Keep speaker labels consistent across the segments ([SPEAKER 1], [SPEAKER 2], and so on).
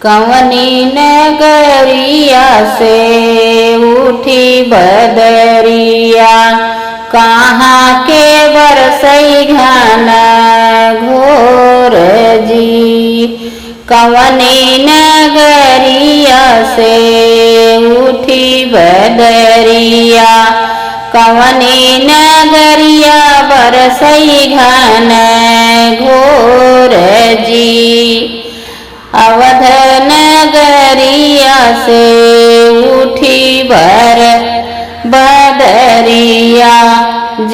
[SPEAKER 1] कवनी नगरिया से उठी बदरिया, कहाँ के बरसई घना घोर जी। कवनी नगरिया से उठी बदरिया, कवनी नगरिया बरसई घना घोर जी। अवध नगरिया से उठी बदरिया,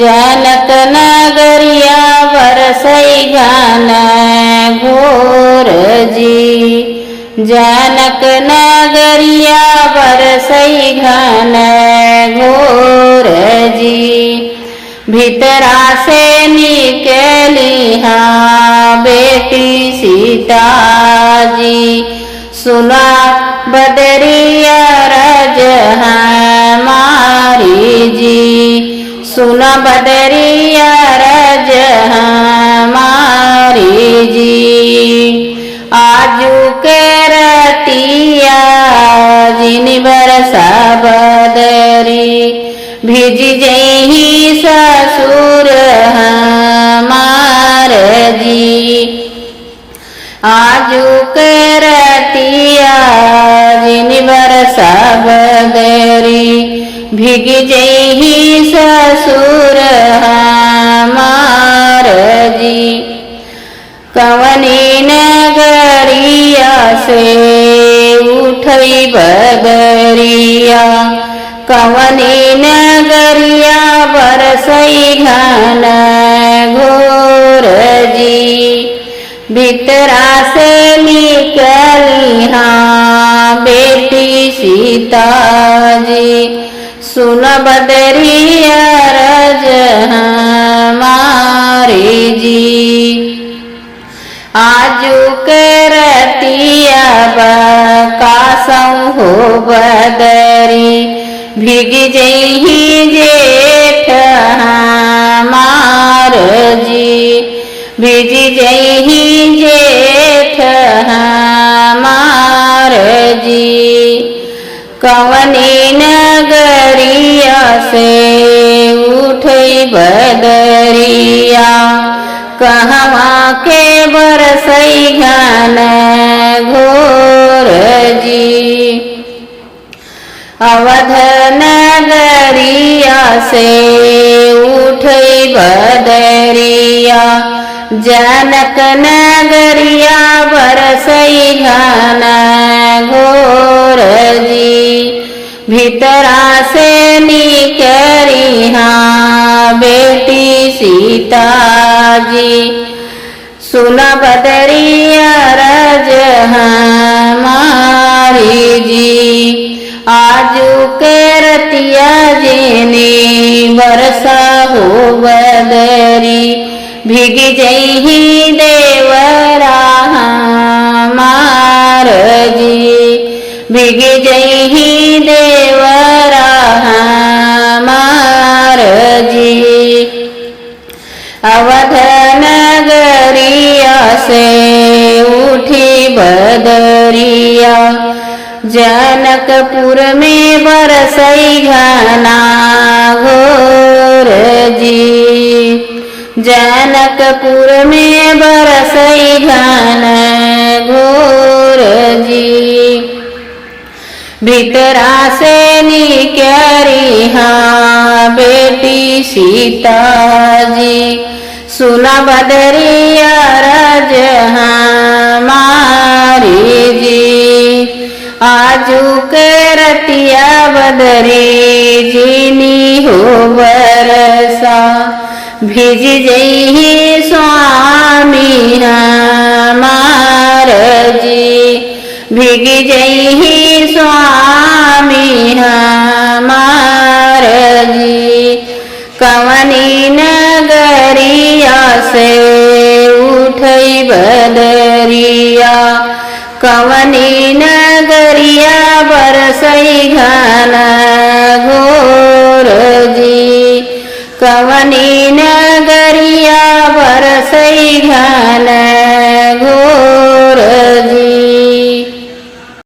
[SPEAKER 1] जनक नगरिया बरसई घना घोर जी। जनक नगरिया बरसई घना घोर जी। भीतरा से निकली हाँ बेटी सीता जी, सुना बदरिया रज हमारी जी। सुना बदरिया रज हमारी जी। आजू के रतिया जिन बरसा बदरी, भिज जही ससुर हमार जी। आजू के रतिया जिन बरसा बदरी, भिग जही ससुर हमार जी। कवनी नगरिया से उठई बदरिया, कवनी नगरिया बरसई घना घोर जी। भीतरा से निकली हाँ बेटी सीता जी, सुन बदरिया रज हमारी जी। आजू के रतिया कासौ हो बदरी, भिग जही जेठ हमार जी। भिज जही जेठ हमार जी। कवनी नगरिया से उठई बदरिया, कहवा के बरसई घना घोर जी। अवध नगरिया से उठई बदरिया, जनक नगरिया बरसई घना घोर जी। भीतरा से निकली हाँ बेटी सीता जी, सुन बदरिया रज हमारी जी। आजू के रतिया जेने बरसा हो बदरी, भिग जही देवरा हमार जी। भिग जही देवरा हमार जी। अवध नगरिया से उठी बदरिया, जनकपुर में बरसई घना घोर जी। जनकपुर में बरसई घना घोर जी। भीतरा से निकली हाँ बेटी सीता जी, सुना बदरिया रज हमारी जी। आजू के रतिया बदरी जिनी हो बरसा, भिज जही स्वामी हमार जी। भिग जही स्वामी हमार जी। कवनी नगरिया से उठई बदरिया, कवनी नगरिया बरसई घना घोर जी। कवनी नगरिया बरसई घना